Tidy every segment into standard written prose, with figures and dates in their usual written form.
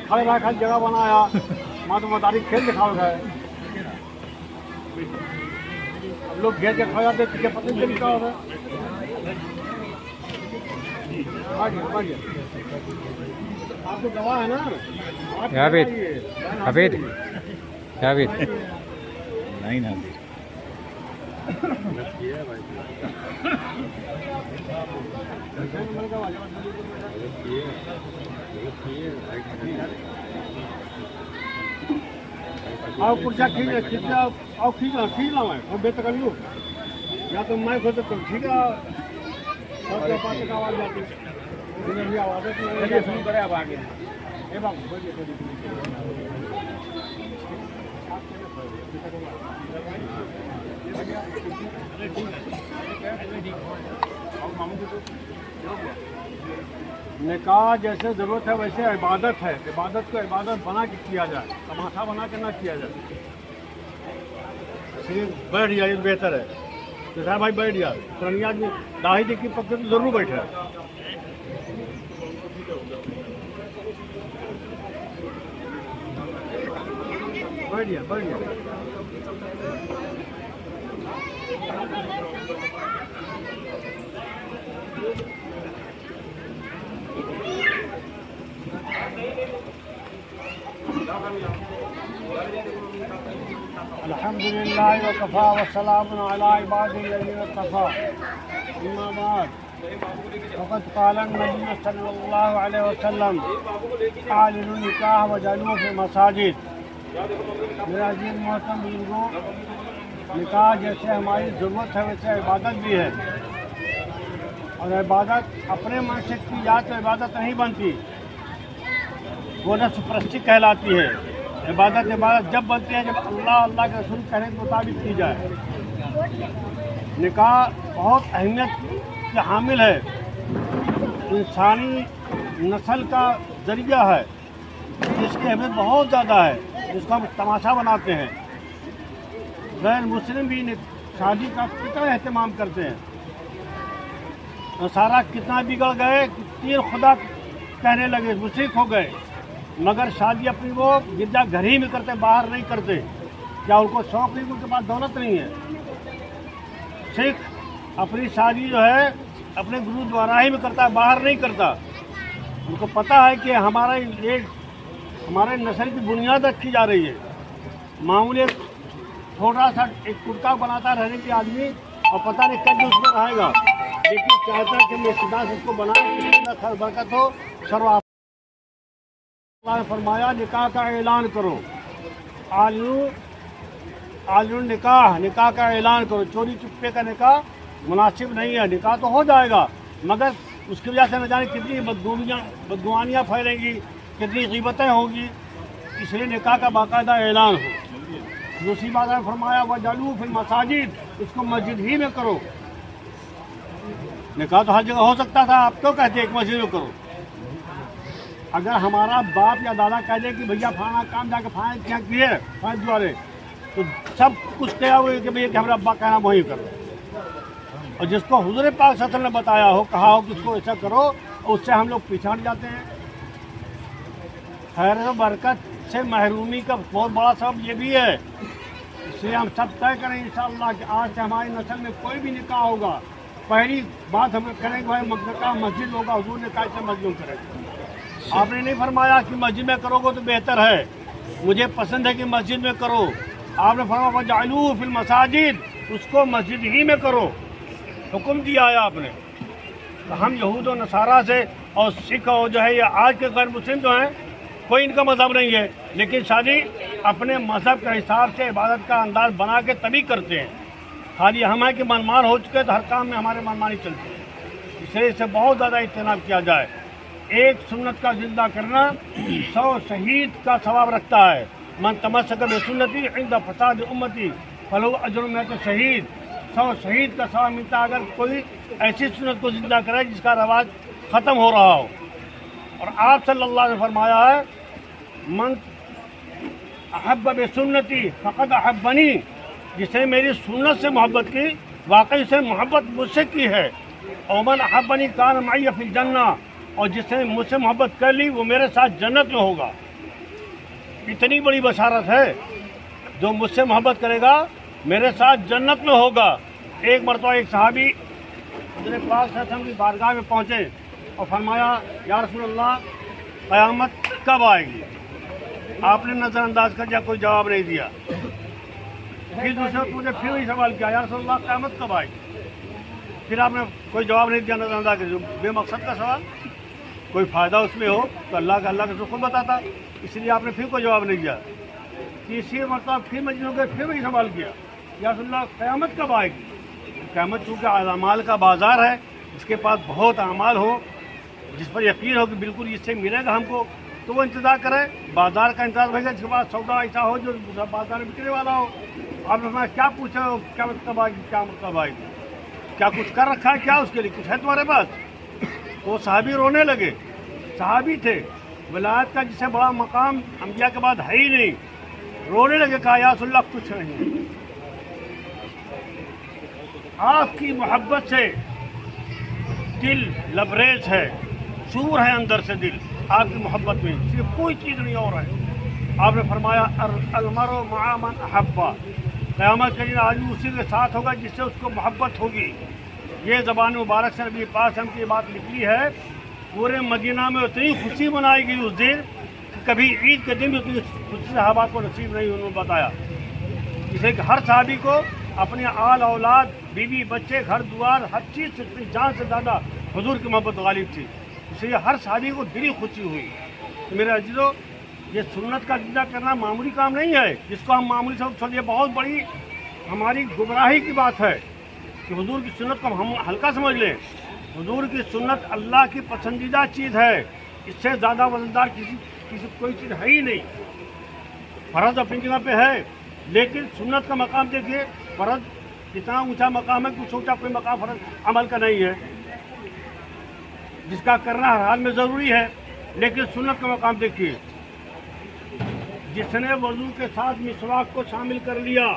खड़े रह खाली जगह बनाया माँ तो मदारी खेल दिखाओ गए अब लोग घेर के खा जाते पीछे पता नहीं क्या होगा आपको गवाह है ना حفيد حفيد نہیں نا आओ कुर्सियाँ आओ खींच लाओ मैं बेतकल्लू या तो मैं खुद तो ठीक है और पास का आवाज़ जाती है भी आवाज़ है शुरू करें अब आगे ये बात बोलिए निकाह जैसे ज़रूरत है वैसे इबादत है इबादत को इबादत बना के किया जाए तमाशा बना के ना किया जाए सिर्फ बैठ जाए बेहतर है तो साहब भाई बैठ जाए पुरानी आदमी दाढ़ी देखी पकड़ तो जरूर बैठे बैठ जाए अल्हम्दुलिल्लाह व कफ़ा व सलामुन अला इबादिल्लज़ीना इस्तफ़ा अम्मा बाद फ़क़द क़ाला नबी सल्लल्लाहु अलैहि वसल्लम आलिनु निकाह व जलू फ़ी मसाजिद। मेरा अज़ीज़ मोहतरम बुज़ुर्गों, निकाह जैसे हमारी ज़रूरत है वैसे इबादत भी है और इबादत अपने मन से की जाए तो इबादत नहीं बनती, वो नफ्स परस्ती कहलाती है। इबादत जब बनती है जब अल्लाह के रसूल कहने के मुताबिक की जाए। निकाह बहुत अहमियत के हामिल है, इंसानी नस्ल का ज़रिया है जिसकी अहमियत बहुत ज़्यादा है, जिसको हम तमाशा बनाते हैं। गैर मुस्लिम भी शादी का कितना अहतमाम करते हैं, सारा कितना बिगड़ गए कि तीर खुदा कहने लगे, मुशरिक हो गए, मगर शादी अपनी वो गिरजा घर ही में करते, बाहर नहीं करते। क्या उनको शौक़ नहीं, उनके पास दौलत नहीं है। सिख अपनी शादी जो है अपने गुरुद्वारा ही में करता है, बाहर नहीं करता। उनको पता है कि हमारे नस्ल की बुनियाद रखी जा रही है। मामूली थोड़ा सा एक कुर्ता बनाता रहने के आदमी और पता नहीं कब उसमें रहेगा, लेकिन चाहता है कि मैं खुदा से उसको बनाए खैर बरकत हो। सर्व अल्लाह ने फरमाया निकाह का ऐलान करो, आलिनु निकाह का ऐलान करो। चोरी चुप्पे का निकाह मुनासिब नहीं है। निकाह तो हो जाएगा मगर उसकी वजह से न जाने कितनी बदगुमानियाँ फैलेंगी, कितनी ग़ीबतें होंगी, इसलिए निकाह का बाकायदा ऐलान हो। दूसरी बात है फरमाया वजलू फिल मसाजिद, इसको मस्जिद ही में करो। निकाह तो हर जगह हो सकता था, आप क्यों कहते एक मस्जिद में करो? अगर हमारा बाप या दादा कह दे कि भैया फलाना काम जाके फाइल क्या किए फाइल द्वारे, तो सब कुछ क्या हुए कि भैया कि हमारा अब्बा कहना वही करो। और जिसको हुज़ूर पाक सल्लल्लाहु अलैहि वसल्लम ने बताया हो, कहा हो कि उसको ऐसा करो, उससे हम लोग पीछे हट जाते हैं। खैर बरकत से महरूमी का बहुत बड़ा सबब ये भी है। इसलिए हम सब तय करें इंशाअल्लाह कि आज से हमारी नस्ल में कोई भी निकाह होगा, पहली बात हम करेंगे भाई निकाह मस्जिद होगा। हुज़ूर ने कहा से मस्जिद में करेंगे। आपने नहीं फरमाया कि मस्जिद में करोगे तो बेहतर है, मुझे पसंद है कि मस्जिद में करो। आपने फरमाया वजअलू फिल मसाजिद, उसको मस्जिद ही में करो, हुक्म दिया है आपने। तो हम यहूद और नसारा से और सिख और जो है ये आज के गैर मुस्लिम जो हैं, कोई इनका मज़हब नहीं है, लेकिन शादी अपने मज़हब के हिसाब से इबादत का अंदाज़ बना के तभी करते हैं। खाली हम है कि मनमान हो चुके तो हर काम में हमारे मनमानी चलती है। इसलिए इससे बहुत ज़्यादा इज्तनाब किया जाए। एक सुन्नत का ज़िंदा करना 100 शहीद का सवाब रखता है। मन तमस्सक बिसुन्नती इंद फसाद उम्मती फलहु अज्र मिअत शहीद। 100 शहीद का सवाब मिलता है अगर कोई ऐसी सुन्नत को ज़िंदा करे जिसका रवाज ख़त्म हो रहा हो। और आप सल्लल्लाहु अलैहि वसल्लम ने फरमाया है मन अहब्ब बिसुन्नती फ़क़द अहब्बनी, जिसने मेरी सुन्नत से मोहब्बत की वाकई से मोहब्बत मुझसे की है। और मन अहब्बनी कान मई फ़िल जन्नह, और जिसने मुझसे मोहब्बत कर ली वो मेरे साथ जन्नत में होगा। इतनी बड़ी बशारत है, जो मुझसे मोहब्बत करेगा मेरे साथ जन्नत में होगा। एक मरतबा एक सहाबी हज़रत पाक सल्लल्लाहु की बारगाह में पहुँचे और फरमाया, या रसूल अल्लाह, क़यामत कब आएगी? आपने नज़रअंदाज कर दिया, कोई जवाब नहीं दिया। फिर दूसरे मुझे फिर वही सवाल किया, या रसूल अल्लाह, क़यामत कब आएगी? फिर आपने कोई जवाब नहीं दिया, नज़रअंदाज कर दिया। बेमकसद का सवाल, कोई फ़ायदा उसमें हो तो अल्लाह का तो खुद बताता, इसलिए आपने फिर कोई जवाब नहीं दिया। तीसरी मरतबा फिर मजबूर हो गए, फिर वही सवाल किया, या रसूल अल्लाह, क़यामत कब आएगी? क़यामत चूँकि अमाल का बाज़ार है, इसके पास बहुत अमाल हो, जिस पर यकीन हो कि बिल्कुल इससे मिलेगा हमको, तो वो इंतज़ार करे, बाज़ार का इंतज़ार होगा, जिसके पास सौदा ऐसा हो जो बाज़ार में बिकने वाला हो। आपने क्या पूछा हो, क्या कब आएगी, क्या कब आएगी? क्या कुछ कर रखा है क्या उसके लिए? कुछ है तुम्हारे पास? तो सहाबी रोने लगे। सहाबी थे, विलायत का जिससे बड़ा मकाम अंबिया के बाद है ही नहीं। रोने लगे, कहा, या रसूल अल्लाह, कुछ नहीं, आपकी मोहब्बत से दिल लबरेज है, चूर है अंदर से दिल, आपकी मोहब्बत में सिर्फ कोई चीज़ नहीं और है। आपने फरमाया, अलमरो मआ मन अहब्बा, क़यामत के दिन आदमी उसी के साथ होगा जिससे उसको मोहब्बत होगी। ये ज़बान मुबारक से नबी पाक हम की बात निकली है। पूरे मदीना में उतनी खुशी मनाई गई उस दिन कि कभी ईद के दिन भी उतनी खुशी सहाबा को नसीब नहीं, उन्होंने बताया। जिसे कि हर सहाबी को अपने आल औलाद, बीवी बच्चे, घर द्वार, हर चीज़ से अपनी जान से ज़्यादा हुजूर की मोहब्बत गालिब थी, इसलिए हर सहाबी को दिली खुशी हुई। तो मेरे अजीज़ों, ये सुन्नत का जिंदा करना मामूली काम नहीं है, जिसको हम मामूली समझ, ये बहुत बड़ी हमारी गुमराही की बात है कि हुजूर की सुन्नत को हम हल्का समझ लें। हुजूर की सुन्नत अल्लाह की पसंदीदा चीज़ है, इससे ज़्यादा वजनदार किसी कोई चीज़ है ही नहीं। फ़र्ज़ अपनी जगह पे है, लेकिन सुन्नत का मकाम देखिए, फ़र्ज़ इतना ऊंचा मकाम है कि सोचा कोई मकाम फ़र्ज़ अमल का नहीं है, जिसका करना हर हाल में ज़रूरी है। लेकिन सुन्नत का मकाम देखिए, जिसने वज़ू के साथ मिसवाक को शामिल कर लिया,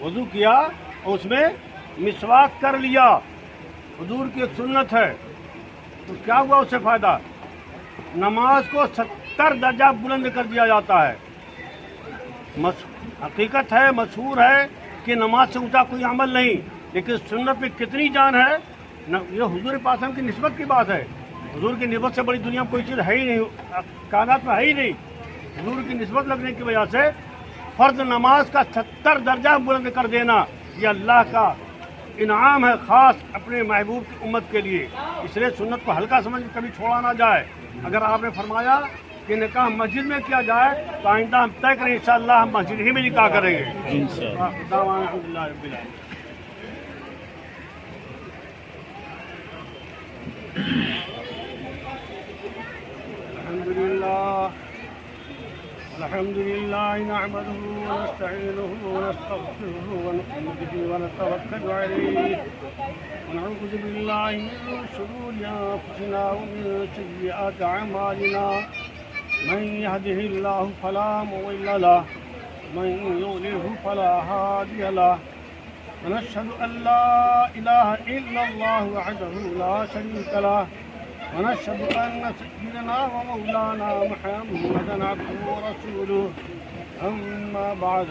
वज़ू किया और उसमें मिसवाक कर लिया, हुजूर की एक सुन्नत है, तो क्या हुआ उससे फ़ायदा? नमाज को 70 दर्जा बुलंद कर दिया जाता है। हकीकत है, मशहूर है कि नमाज से ऊँचा कोई अमल नहीं, लेकिन सुन्नत में कितनी जान है। ये हुजूर पाक की निस्बत की बात है। हुजूर की निस्बत से बड़ी दुनिया में कोई चीज़ है ही नहीं, कायनात में है ही नहीं। हुजूर की निस्बत लगने की वजह से फ़र्ज़ नमाज का 70 दर्जा बुलंद कर देना, ये अल्लाह का इनाम है ख़ास अपने महबूब की उम्मत के लिए। इसलिए सुन्नत को हल्का समझ कभी छोड़ा ना जाए। अगर आपने फरमाया कि निकाह मस्जिद में किया जाए, तो आइंदा हम तय करें इंशाअल्लाह हम मस्जिद ही में निकाह करेंगे इंशाअल्लाह। अल्हम्दुलिल्लाह नहमदुहु व नस्तईनुहु व नस्तगफिरुहु व नु'मिनु बिही व नतवक्कलु अलैहि व नऊज़ु बिल्लाहि मिन शुरूरि अंफुसिना व मिन सय्यिआति अअमालिना मन यहदिहिल्लाहु फला मुज़िल्ल लहु व मन युज़लिल्हु फला हादिय लहु व नशहदु अन ला इलाहा इल्लल्लाहु वहदहु ला शरीका लहु ونشهد أن سيدنا ومولانا محمدا عبده ورسوله أما بعد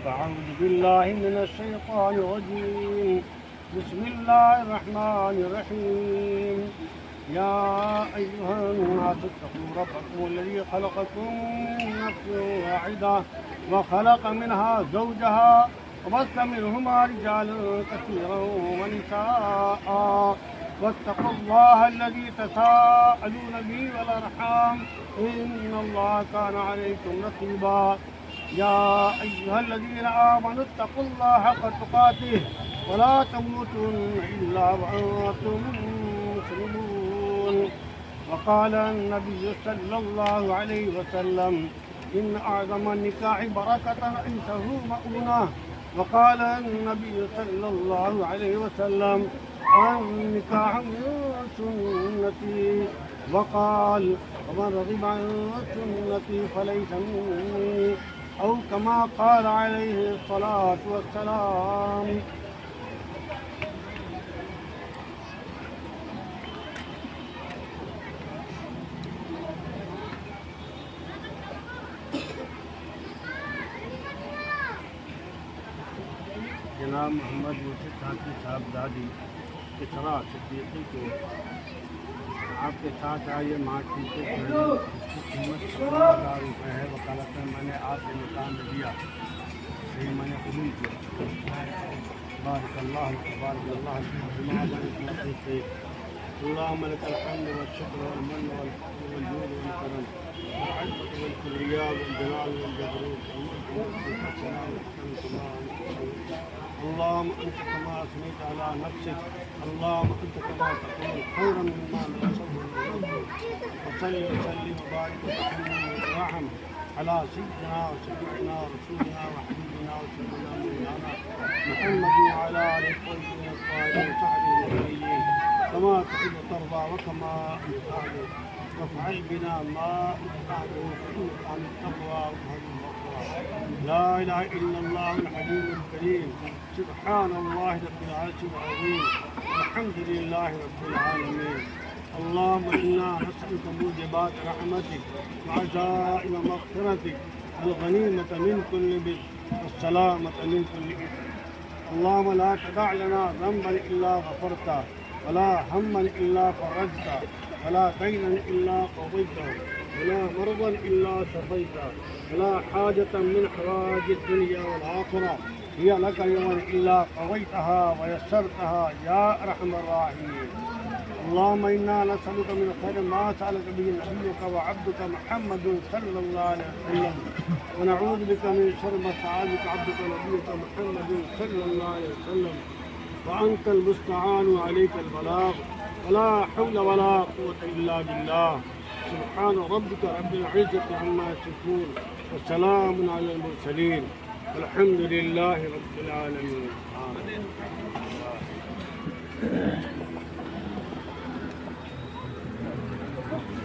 فأعوذ بالله من الشيطان الرجيم بسم الله الرحمن الرحيم يا أيها الناس اتقوا ربكم الذي خلقكم من نفس واحدة وخلق منها زوجها وبث منهما رجالا كثيرا ونساء واتقوا الله الذي تساءلون به والأرحام إن الله كان عليكم رقيبا يا أيها الذين آمنوا اتقوا الله حق تقاته ولا تموتن إلا وأنتم مسلمون وقال النبي صلى الله عليه وسلم إن أعظم النكاح بركة عنده مؤونة وقال النبي صلى الله عليه وسلم النكاح من سنتي وقال ومن رغب عن سنتي فليس مني أو كما قال عليه الصلاة والسلام جناب محمد مرشد ساتھی صاحبزادی اسرا صدیقی کو آپ کے ساتھ آئیے مارکیٹ سے اس کی قیمت 15,000 روپے ہے. وکالت میں میں نے آپ کے نکاح میں دیا, یہی میں نے قبول کیا. بارک اللہ اللهم لك الحمد والشكر والمن والفضل والجود والكرم والعزة والكبرياء والجلال والجبروت اللهم انت كما اثنيت على نفسك اللهم انت كما تقول خيرا مما نتصور وصل وسلم وبارك وتحمل وترحم على سيدنا وسيدنا ورسولنا وحبيبنا وسيدنا مولانا محمد وعلى اله الطيبين الطاهرين وصحبه الاجمعين كما تحب وترضى وكما انت اهله وافعل بنا ما انت اهله فانك عن التقوى واهل المغفره. لا اله الا الله الحليم الكريم سبحان الله رب العرش العظيم الحمد لله رب العالمين. اللهم انا نسالك موجبات رحمتك وعزائم مغفرتك الغنيمه من كل بر والسلامه من كل اثم. اللهم لا تدع لنا ذنبا الا غفرته ولا هما الا فرجته ولا دينا الا قضيته ولا مرضا الا شفيته ولا حاجه من حوائج الدنيا والاخره هي لك اليوم الا قضيتها ويسرتها يا ارحم الراحمين. اللهم انا نسالك من خير ما سالك به نبيك وعبدك محمد صلى الله عليه وسلم ونعوذ بك من شر ما استعاذك عبدك ونبيك محمد صلى الله عليه وسلم وانت المستعان وعليك البلاغ ولا حول ولا قوه الا بالله. سبحان ربك رب العزه عما يصفون وسلام على المرسلين والحمد لله رب العالمين. آمين.